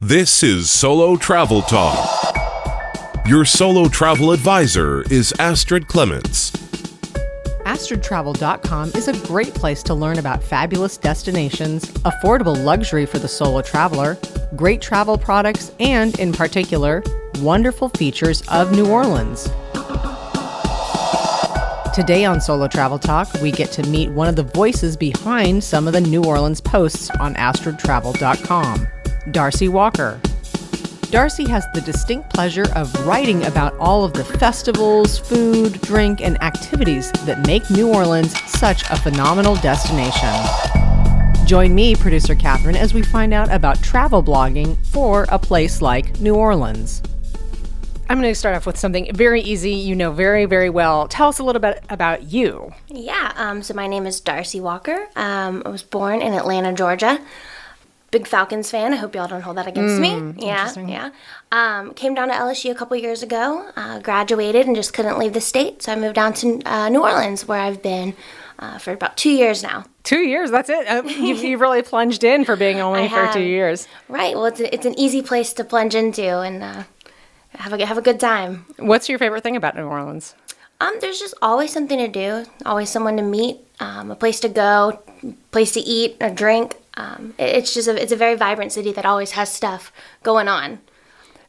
This is Solo Travel Talk. Your solo travel advisor is Astrid Clements. AstridTravel.com is a great place to learn about fabulous destinations, affordable luxury for the solo traveler, great travel products, and, in particular, wonderful features of New Orleans. Today on Solo Travel Talk, we get to meet one of the voices behind some of the New Orleans posts on AstridTravel.com, Darsey Walker. Darsey has the distinct pleasure of writing about all of the festivals, food, drink, and activities that make New Orleans such a phenomenal destination. Join me, producer Catherine, as we find out about travel blogging for a place like New Orleans. I'm going to start off with something very easy, you know very, very well. Tell us a little bit about you. Yeah, so my name is Darsey Walker. I was born in Atlanta, Georgia. Big Falcons fan. I hope y'all don't hold that against me. Yeah. Came down to LSU a couple years ago, graduated and just couldn't leave the state. So I moved down to New Orleans, where I've been for about 2 years now. 2 years, that's it. You've really plunged in for being only for 2 years. Right. Well, it's an easy place to plunge into and have a good time. What's your favorite thing about New Orleans? There's just always something to do, always someone to meet, a place to go, place to eat or drink. It's a very vibrant city that always has stuff going on.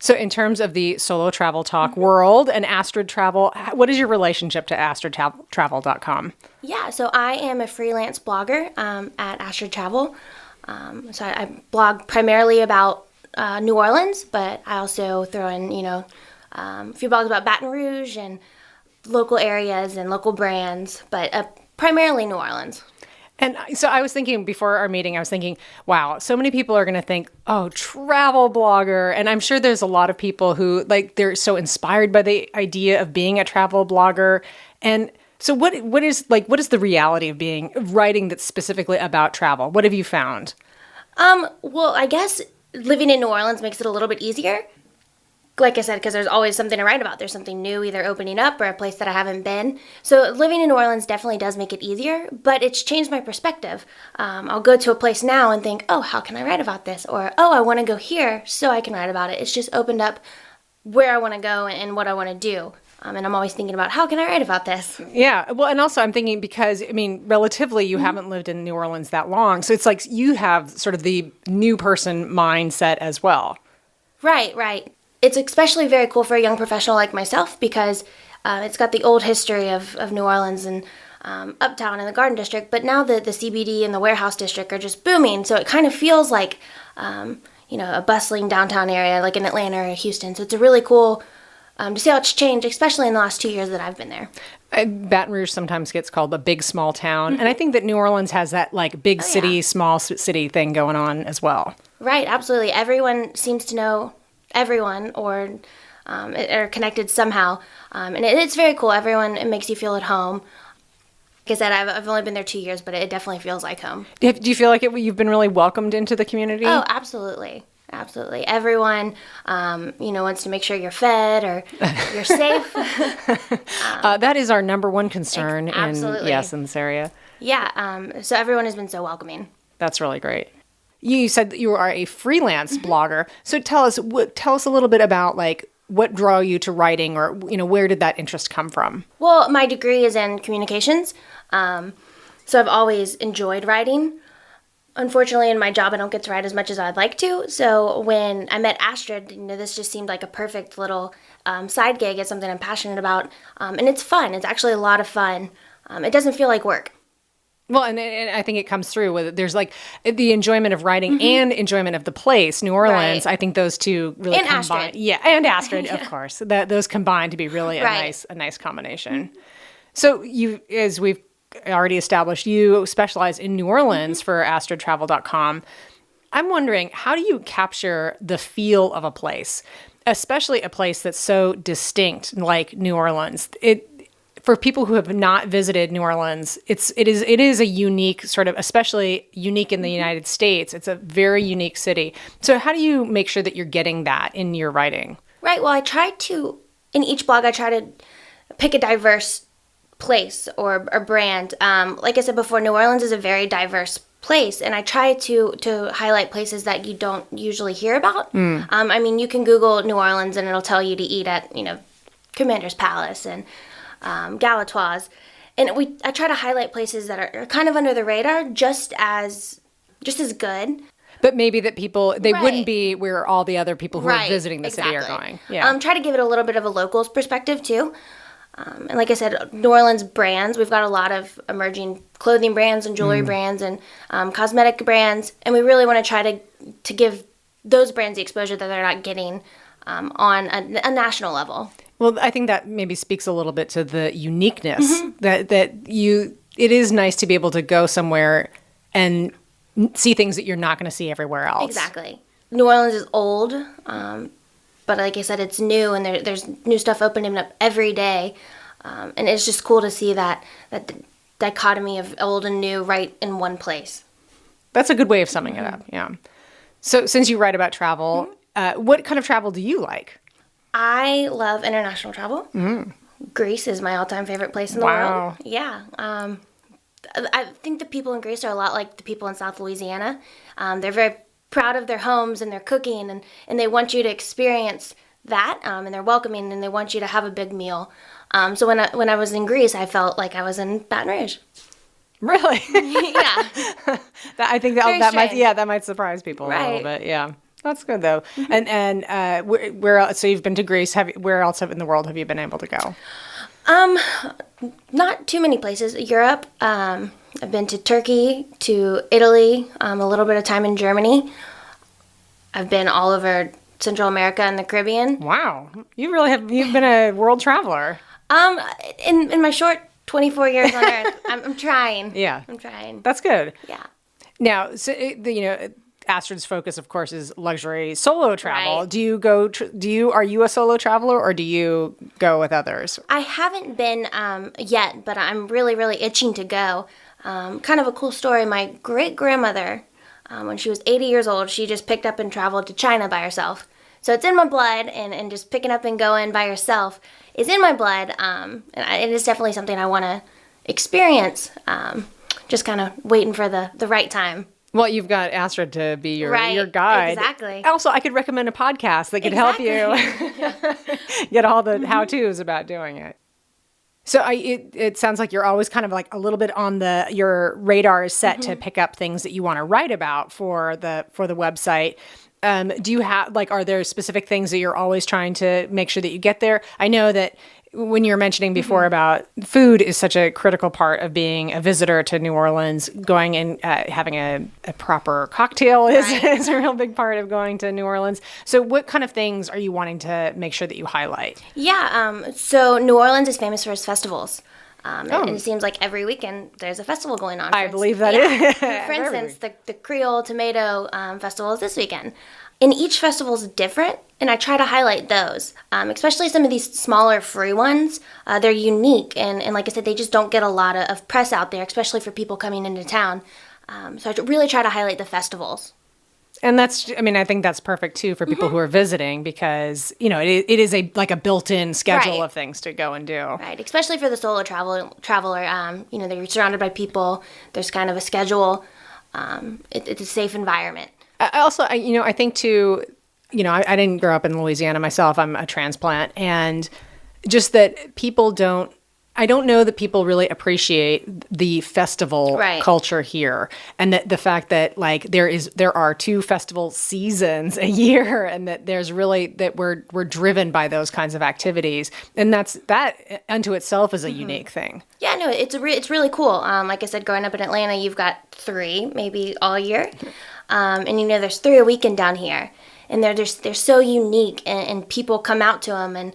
So in terms of the Solo Travel Talk world and Astrid Travel, what is your relationship to AstridTravel.com? Yeah, so I am a freelance blogger at Astrid Travel. So I blog primarily about New Orleans, but I also throw in, a few blogs about Baton Rouge and local areas and local brands, but primarily New Orleans. And so I was thinking before our meeting, wow, so many people are going to think, oh, travel blogger. And I'm sure there's a lot of people who they're so inspired by the idea of being a travel blogger. And so what is the reality of writing that's specifically about travel? What have you found? Well, I guess living in New Orleans makes it a little bit easier. Like I said, because there's always something to write about. There's something new either opening up or a place that I haven't been. So living in New Orleans definitely does make it easier, but it's changed my perspective. I'll go to a place now and think, oh, how can I write about this? Or, oh, I want to go here so I can write about it. It's just opened up where I want to go and what I want to do. And I'm always thinking about, how can I write about this? Yeah. Well, and also I'm thinking because, relatively you haven't lived in New Orleans that long. So it's like you have sort of the new person mindset as well. Right. It's especially very cool for a young professional like myself because it's got the old history of New Orleans and Uptown and the Garden District, but now the CBD and the Warehouse District are just booming, so it kind of feels like a bustling downtown area like in Atlanta or Houston. So it's a really cool to see how it's changed, especially in the last 2 years that I've been there. Baton Rouge sometimes gets called a big small town, and I think that New Orleans has that big city, small city thing going on as well. Right, absolutely. Everyone seems to know everyone or are connected somehow. And it's very cool. It makes you feel at home. Like I said, I've only been there 2 years, but it definitely feels like home. Do you feel like you've been really welcomed into the community? Oh, absolutely. Absolutely. Everyone, wants to make sure you're fed or you're safe. That is our number one concern in this area. Yeah. So everyone has been so welcoming. That's really great. You said that you are a freelance blogger. So tell us a little bit about what drew you to writing, or where did that interest come from? Well, my degree is in communications, so I've always enjoyed writing. Unfortunately, in my job, I don't get to write as much as I'd like to. So when I met Astrid, this just seemed like a perfect little side gig. It's something I'm passionate about, and it's fun. It's actually a lot of fun. It doesn't feel like work. Well, and I think it comes through with there's the enjoyment of writing and enjoyment of the place, New Orleans. Right. I think those two really combine. Astrid. Yeah, and Astrid, of course. Those combine to be really a nice combination. So as we've already established, you specialize in New Orleans for AstridTravel.com. I'm wondering, how do you capture the feel of a place, especially a place that's so distinct like New Orleans? For people who have not visited New Orleans, it is a unique sort of, especially unique in the United States. It's a very unique city. So how do you make sure that you're getting that in your writing? Right. Well, in each blog, I try to pick a diverse place or brand. Like I said before, New Orleans is a very diverse place, and I try to highlight places that you don't usually hear about. I mean, you can Google New Orleans and it'll tell you to eat at, Commander's Palace and Galatoire's. And I try to highlight places that are kind of under the radar, just as good. But maybe that they Right. wouldn't be where all the other people who Right, are visiting the city are exactly. going. Yeah. Try to give it a little bit of a locals perspective too. And like I said, New Orleans brands, we've got a lot of emerging clothing brands and jewelry brands and cosmetic brands. And we really want to try to give those brands the exposure that they're not getting on a national level. Well, I think that maybe speaks a little bit to the uniqueness it is nice to be able to go somewhere and see things that you're not going to see everywhere else. Exactly. New Orleans is old, but like I said, it's new, and there's new stuff opening up every day. And it's just cool to see that dichotomy of old and new right in one place. That's a good way of summing it up, yeah. So since you write about travel, what kind of travel do you like? I love international travel. Greece is my all-time favorite place in the Wow. world. Yeah. I think the people in Greece are a lot like the people in South Louisiana. They're very proud of their homes and their cooking, and they want you to experience that, and they're welcoming, and they want you to have a big meal. So when I was in Greece, I felt like I was in Baton Rouge. Really? Yeah. I think Very that might surprise people a little Right. bit, yeah. That's good, though. And where else? So you've been to Greece. Where else in the world have you been able to go? Not too many places. Europe. I've been to Turkey, to Italy, a little bit of time in Germany. I've been all over Central America and the Caribbean. Wow. You've been a world traveler. In my short 24 years on Earth, I'm trying. Yeah. I'm trying. That's good. Yeah. Now, so, Astrid's focus, of course, is luxury solo travel. Right. Do you are you a solo traveler, or do you go with others? I haven't been yet, but I'm really, really itching to go. Kind of a cool story. My great-grandmother, when she was 80 years old, she just picked up and traveled to China by herself. So it's in my blood, and just picking up and going by yourself is in my blood. And it is definitely something I want to experience. Just kind of waiting for the right time. Well, you've got Astrid to be your Right, guide. exactly. Also, I could recommend a podcast that could help you get all the how-tos about doing it. So it sounds like you're always kind of like a little bit on your radar is set to pick up things that you want to write about for the website. Do you have are there specific things that you're always trying to make sure that you get there? I know that when you were mentioning before about food is such a critical part of being a visitor to New Orleans, going and having a proper cocktail is a real big part of going to New Orleans. So what kind of things are you wanting to make sure that you highlight? Yeah, so New Orleans is famous for its festivals. And it seems like every weekend there's a festival going on. I believe that is. For instance, the Creole Tomato Festival is this weekend. And each festival is different, and I try to highlight those, especially some of these smaller free ones. They're unique, and like I said, they just don't get a lot of press out there, especially for people coming into town. So I really try to highlight the festivals. And I think that's perfect too for people who are visiting, because it is a built-in schedule of things to go and do. Right, especially for the solo traveler. You're surrounded by people. There's kind of a schedule. It's a safe environment. I think too, I didn't grow up in Louisiana myself. I'm a transplant, and just that I don't know that people really appreciate the festival culture here, and that the fact that there are 2 festival seasons a year, and that there's really that we're driven by those kinds of activities, and that unto itself is a unique thing. Yeah, no, it's really cool. Like I said, growing up in Atlanta, you've got 3 maybe all year, and there's 3 a weekend down here, and they're so unique, and people come out to them, and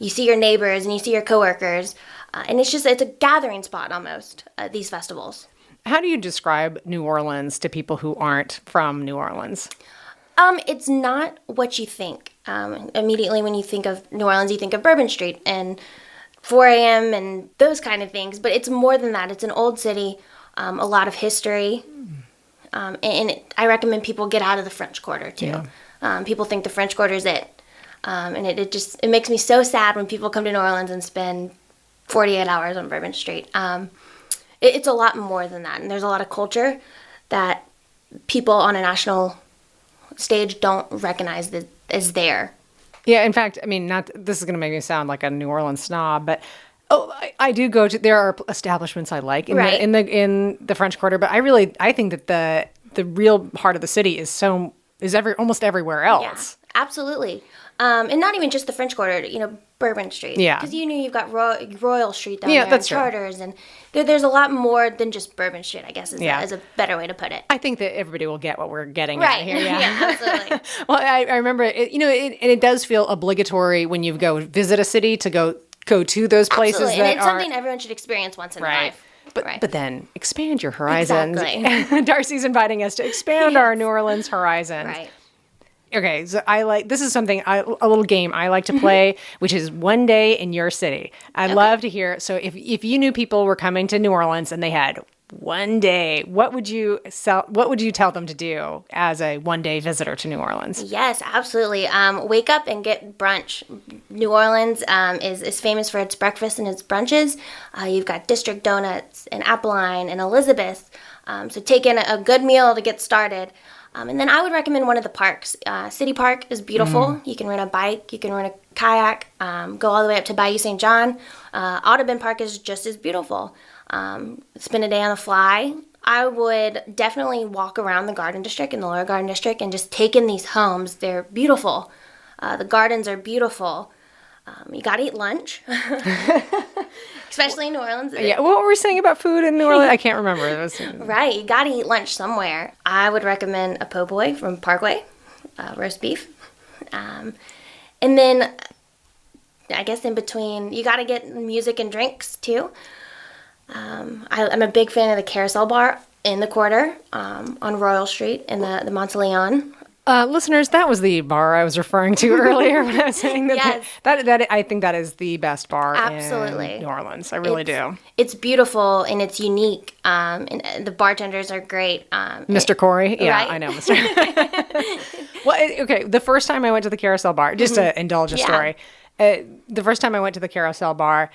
you see your neighbors and you see your coworkers. And it's a gathering spot almost, these festivals. How do you describe New Orleans to people who aren't from New Orleans? It's not what you think. Immediately when you think of New Orleans, you think of Bourbon Street and 4 a.m. and those kind of things. But it's more than that. It's an old city, a lot of history. I recommend people get out of the French Quarter, too. Yeah. People think the French Quarter is it. And it makes me so sad when people come to New Orleans and spend 48 hours on Bourbon Street. It's a lot more than that, and there's a lot of culture. that people on a national stage don't recognize that is there. Yeah, in fact, I mean, this is going to make me sound like a New Orleans snob, but I do go to. There are establishments I like in the French Quarter, but I think that the real heart of the city is almost everywhere else. Yeah, absolutely. And not even just the French Quarter, Bourbon Street. Yeah. Because you've got Royal Street down Yeah, there, that's and Charters, and there's a lot more than just Bourbon Street, I guess, is a better way to put it. I think that everybody will get what we're getting at here. Yeah, yeah, absolutely. Well, I remember, and it does feel obligatory when you go visit a city to go to those places. Absolutely. And it's something everyone should experience once in life. But then expand your horizons. Exactly. Darcy's inviting us to expand our New Orleans horizons. Right. Okay, so this is something, a little game I like to play, which is one day in your city. I'd love to hear, so if you knew people were coming to New Orleans and they had one day, what would you tell them to do as a one-day visitor to New Orleans? Yes, absolutely. Wake up and get brunch. New Orleans is famous for its breakfast and its brunches. You've got District Donuts and Appeline and Elizabeth. So take in a good meal to get started. And then I would recommend one of the parks. City Park is beautiful. You can rent a bike. You can rent a kayak. Go all the way up to Bayou St. John. Audubon Park is just as beautiful. Spend a day on the fly. I would definitely walk around the Garden District and the Lower Garden District and just take in these homes. They're beautiful. The gardens are beautiful. You got to eat lunch. Especially in New Orleans. Yeah, what were we saying about food in New Orleans? I can't remember. Right, you gotta eat lunch somewhere. I would recommend a po' boy from Parkway, roast beef. And then, I guess in between, you gotta get music and drinks too. I'm a big fan of the Carousel Bar in the Quarter on Royal Street in the Monteleone. Listeners, that was the bar I was referring to earlier when I was saying that. Yes. That I think that is the best bar Absolutely. in New Orleans. I really do. It's beautiful and it's unique. And the bartenders are great. Mr. Corey? Yeah, right? I know, Mr. Well, okay, the first time I went to the Carousel Bar, just to indulge a story, the first time I went to the Carousel Bar,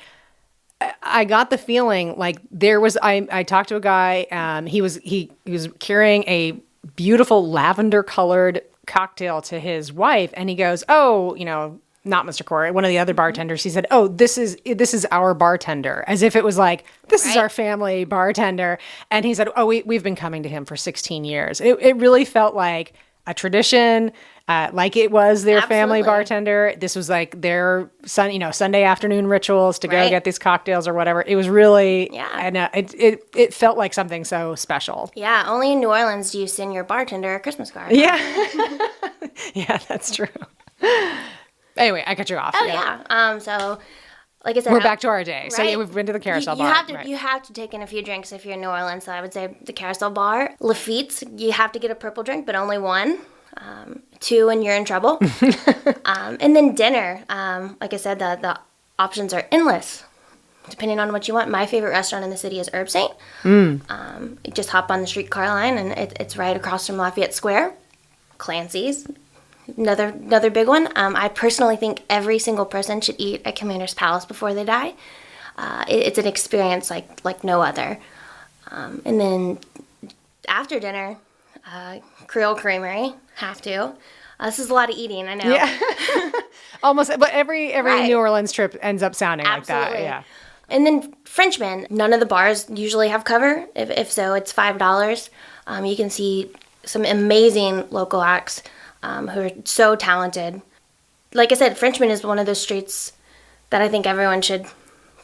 I got the feeling like there was, I talked to a guy, he was carrying a beautiful lavender colored cocktail to his wife, and he goes, not Mr. Corey, one of the other bartenders, he said, this is our bartender, as if it was like, this is our family bartender. And he said, we've been coming to him for 16 years. It really felt like a tradition, like it was their family bartender. This was like their Sunday afternoon rituals to go get these cocktails or whatever. It was really, it felt like something so special. Yeah, only in New Orleans do you send your bartender a Christmas card. Yeah. Yeah, that's true. Anyway, I cut you off. So, like I said, we're back to our day. Right? So we've been to the Carousel Bar. You have to take in a few drinks if you're in New Orleans. So I would say the Carousel Bar, Lafitte's. You have to get a purple drink, but only one. 2 and you're in trouble. And then dinner. Like I said, the options are endless, depending on what you want. My favorite restaurant in the city is Herb Saint. You just hop on the streetcar line, and it's right across from Lafayette Square. Clancy's. Another big one. I personally think every single person should eat at Commander's Palace before they die. It's an experience like no other. And then after dinner, Creole Creamery, have to. This is a lot of eating, I know. Yeah. Almost, but every New Orleans trip ends up sounding Absolutely. Like that. Yeah. And then Frenchman. None of the bars usually have cover. If so, it's $5. You can see some amazing local acts who are so talented. Like I said, Frenchman is one of those streets that I think everyone should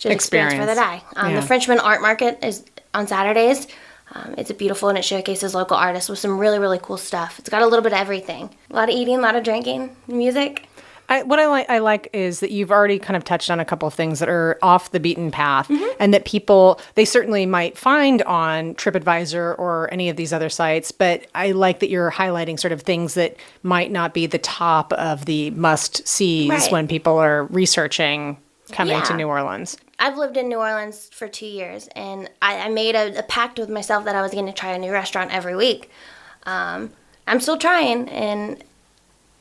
experience for the day. The Frenchman Art Market is on Saturdays. It's beautiful, and it showcases local artists with some really, really cool stuff. It's got a little bit of everything. A lot of eating, a lot of drinking, music. What I like is that you've already kind of touched on a couple of things that are off the beaten path, and that they certainly might find on TripAdvisor or any of these other sites, but I like that you're highlighting sort of things that might not be the top of the must-sees when people are researching coming to New Orleans. I've lived in New Orleans for 2 years, and I made a pact with myself that I was going to try a new restaurant every week. I'm still trying, and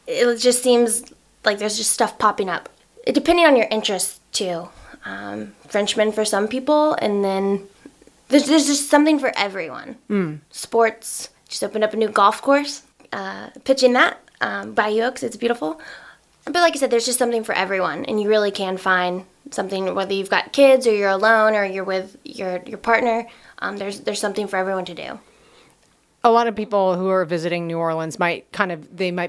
it just seems like there's just stuff popping up. Depending on your interests, too. Frenchman for some people, and then There's just something for everyone. Sports, just opened up a new golf course, pitching that, Bayou Oaks, it's beautiful. But like I said, there's just something for everyone, and you really can find something, whether you've got kids or you're alone or you're with your partner, there's something for everyone to do. A lot of people who are visiting New Orleans might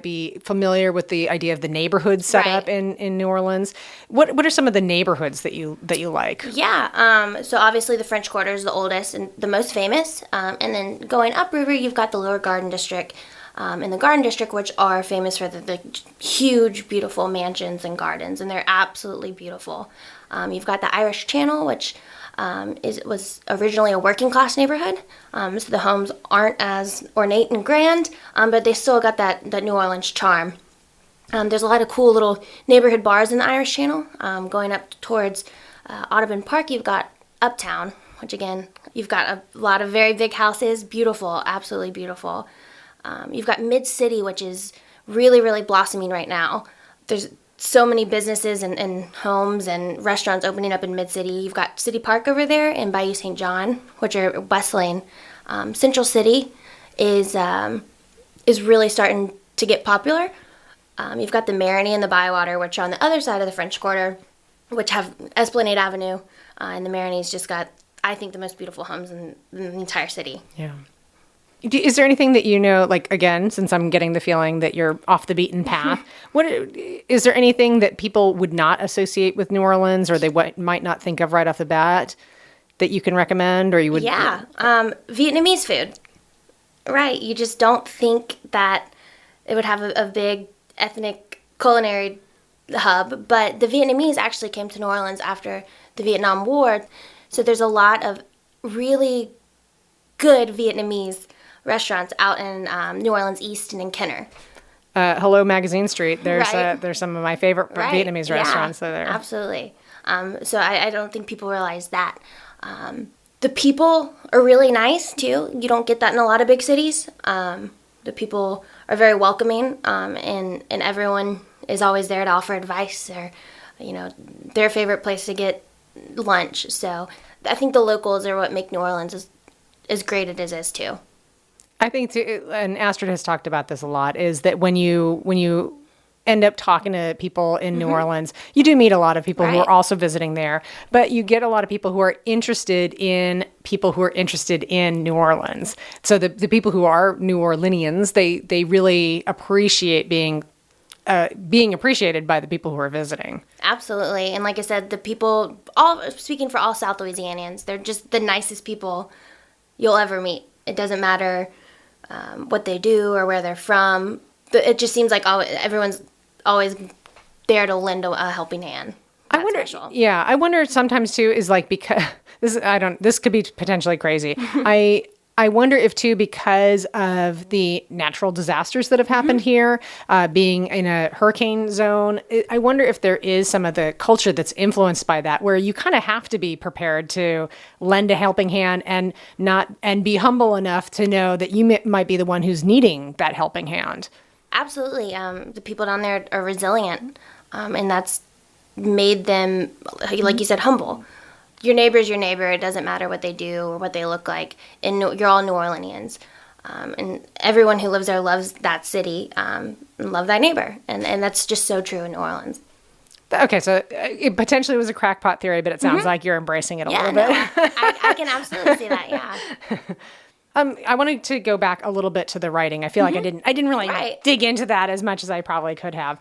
be familiar with the idea of the neighborhood set up in New Orleans. What are some of the neighborhoods that you like? Yeah, so obviously the French Quarter is the oldest and the most famous, and then going upriver, you've got the Lower Garden District and the Garden District, which are famous for the huge, beautiful mansions and gardens, and they're absolutely beautiful. You've got the Irish Channel, which was originally a working class neighborhood, so the homes aren't as ornate and grand, but they still got that New Orleans charm. There's a lot of cool little neighborhood bars in the Irish Channel. Going up towards Audubon Park, you've got Uptown, which again, you've got a lot of very big houses, beautiful, absolutely beautiful. You've got Mid-City, which is really, really blossoming right now. There's so many businesses and homes and restaurants opening up in Mid-City. You've got City Park over there and Bayou St. John, which are bustling. Central City is really starting to get popular. You've got the Marigny and the Bywater, which are on the other side of the French Quarter, which have Esplanade Avenue, and the Marigny's just got, I think, the most beautiful homes in the entire city. Yeah. Is there anything that like, again, since I'm getting the feeling that you're off the beaten path, is there anything that people would not associate with New Orleans, or they might not think of right off the bat, that you can recommend, or you would? Yeah, Vietnamese food. Right, you just don't think that it would have a big ethnic culinary hub, but the Vietnamese actually came to New Orleans after the Vietnam War, so there's a lot of really good Vietnamese restaurants out in New Orleans East and in Kenner. Hello Magazine Street. There's some of my favorite Vietnamese restaurants there. Absolutely. So I don't think people realize that. The people are really nice too. You don't get that in a lot of big cities. The people are very welcoming, and everyone is always there to offer advice or, their favorite place to get lunch. So I think the locals are what make New Orleans as great as it is too. I think too, and Astrid has talked about this a lot, is that when you end up talking to people in New Orleans, you do meet a lot of people who are also visiting there, but you get a lot of people who are interested in New Orleans. So the people who are New Orleanians, they really appreciate being appreciated by the people who are visiting. Absolutely. And like I said, the people, speaking for all South Louisianians, they're just the nicest people you'll ever meet. It doesn't matter what they do or where they're from. It just seems like everyone's always there to lend a helping hand. That's special. Yeah, I wonder sometimes too, is like, because this could be potentially crazy. I wonder if too, because of the natural disasters that have happened here, being in a hurricane zone, I wonder if there is some of the culture that's influenced by that, where you kind of have to be prepared to lend a helping hand and be humble enough to know that you might be the one who's needing that helping hand. Absolutely. The people down there are resilient, and that's made them, like you said, humble. Your neighbor's your neighbor. It doesn't matter what they do or what they look like. And you're all New Orleanians. And everyone who lives there loves that city, and love thy neighbor. And that's just so true in New Orleans. Okay, so it potentially was a crackpot theory, but it sounds like you're embracing it a little bit. I can absolutely see that, yeah. I wanted to go back a little bit to the writing. I feel like I didn't really dig into that as much as I probably could have.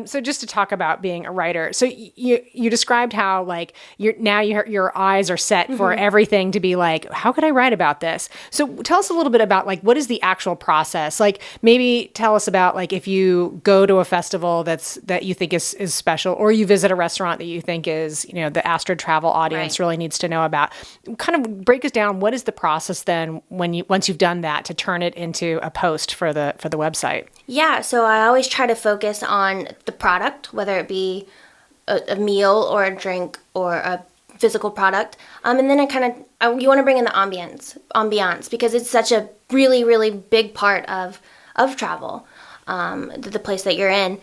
So just to talk about being a writer, so you described how like your eyes are set for everything to be like, how could I write about this? So tell us a little bit about like, what is the actual process? Like maybe tell us about like if you go to a festival that you think is special, or you visit a restaurant that you think is, the Astrid travel audience really needs to know about. Kind of break us down. What is the process then once you've done that to turn it into a post for the website? Yeah, so I always try to focus on the product, whether it be a meal or a drink or a physical product. And then you want to bring in the ambiance, because it's such a really, really big part of travel, the place that you're in.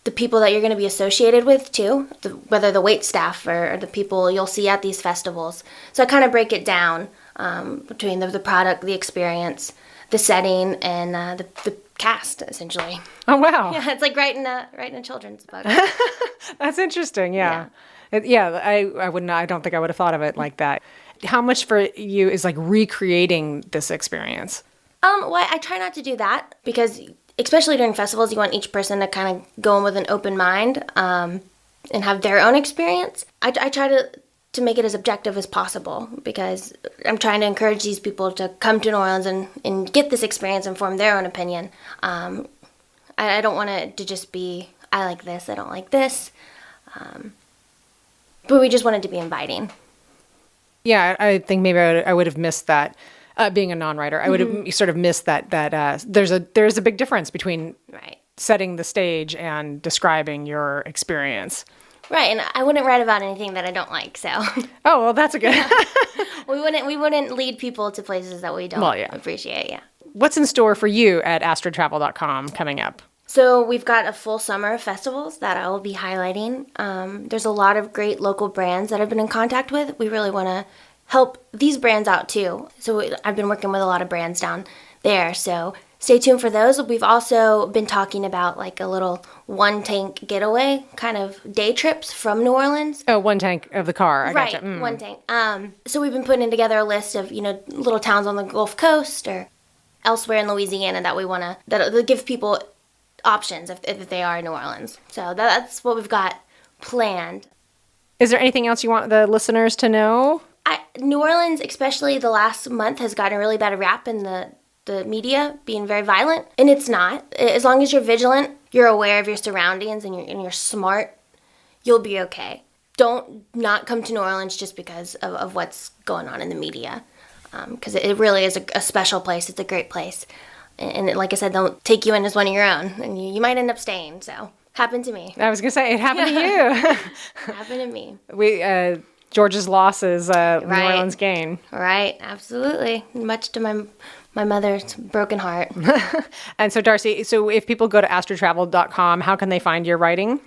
the people that you're going to be associated with too, whether the wait staff or the people you'll see at these festivals. So I kind of break it down between the product, the experience, the setting, and the cast, essentially. Oh, wow. Yeah, it's like writing a children's book. That's interesting, yeah. I don't think I would have thought of it like that. How much for you is like recreating this experience? Well, I try not to do that because, especially during festivals, you want each person to kind of go in with an open mind and have their own experience. I try to make it as objective as possible because I'm trying to encourage these people to come to New Orleans and get this experience and form their own opinion. I don't want it to just be, I like this, I don't like this. But we just want it to be inviting. Yeah, I think maybe I would have missed that. Being a non-writer, I would have sort of missed that there's a big difference between setting the stage and describing your experience. Right, and I wouldn't write about anything that I don't like, so. Oh, well, that's a good. We wouldn't lead people to places that we don't appreciate, yeah. What's in store for you at astridtravel.com coming up? So we've got a full summer of festivals that I will be highlighting. There's a lot of great local brands that I've been in contact with. We really want to help these brands out too. So I've been working with a lot of brands down there. So stay tuned for those. We've also been talking about like a little one tank getaway kind of day trips from New Orleans. Oh, one tank of the car. I right, gotcha. One tank. So we've been putting together a list of, little towns on the Gulf Coast or elsewhere in Louisiana that we want to, that'll give people options if they are in New Orleans. So that's what we've got planned. Is there anything else you want the listeners to know? New Orleans, especially the last month, has gotten a really bad rap in the media, being very violent. And it's not. As long as you're vigilant, you're aware of your surroundings, and you're smart, you'll be okay. Don't not come to New Orleans just because of what's going on in the media. Because it really is a special place. It's a great place. And like I said, they'll take you in as one of your own. And you might end up staying. So, happened to me. I was going to say, it happened to you. Happened to me. George's loss is New Orleans' gain. Right, absolutely. Much to my mother's broken heart. And so, Darsey, if people go to astridtravel.com, how can they find your writing?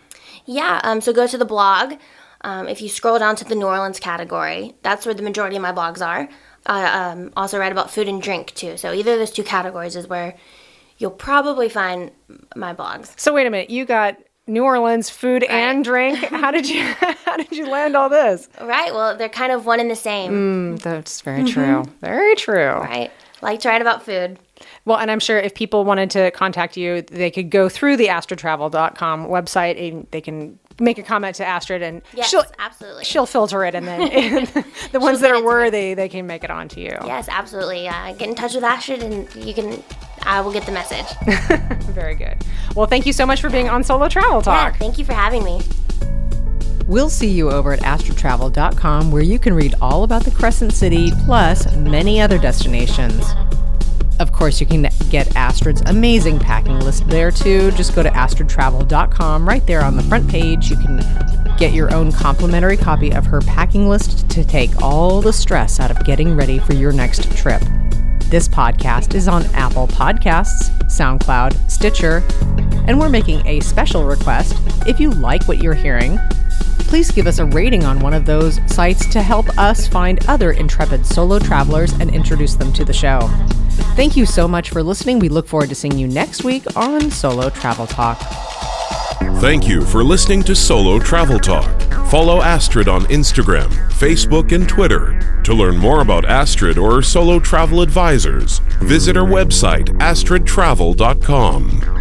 Yeah, so go to the blog. If you scroll down to the New Orleans category, that's where the majority of my blogs are. I also write about food and drink, too. So either of those two categories is where you'll probably find my blogs. So wait a minute, you got New Orleans food and drink. How did you land all this? Right. Well, they're kind of one and the same. That's very true. Very true. Right. Like to write about food. Well, and I'm sure if people wanted to contact you, they could go through the astridtravel.com website and they can make a comment to Astrid, and yes, absolutely. She'll filter it, and then the ones that are worthy, they can make it on to you. Yes, absolutely. Get in touch with Astrid, and I will get the message. Very good. Well, thank you so much for being on Solo Travel Talk. Yeah, thank you for having me. We'll see you over at astridtravel.com, where you can read all about the Crescent City, plus many other destinations. Of course, you can get Astrid's amazing packing list there, too. Just go to astridtravel.com. Right there on the front page, you can get your own complimentary copy of her packing list to take all the stress out of getting ready for your next trip. This podcast is on Apple Podcasts, SoundCloud, Stitcher, and we're making a special request. If you like what you're hearing, please give us a rating on one of those sites to help us find other intrepid solo travelers and introduce them to the show. Thank you so much for listening. We look forward to seeing you next week on Solo Travel Talk. Thank you for listening to Solo Travel Talk. Follow Astrid on Instagram, Facebook, and Twitter. To learn more about Astrid or Solo Travel Advisors, visit our website, astridtravel.com.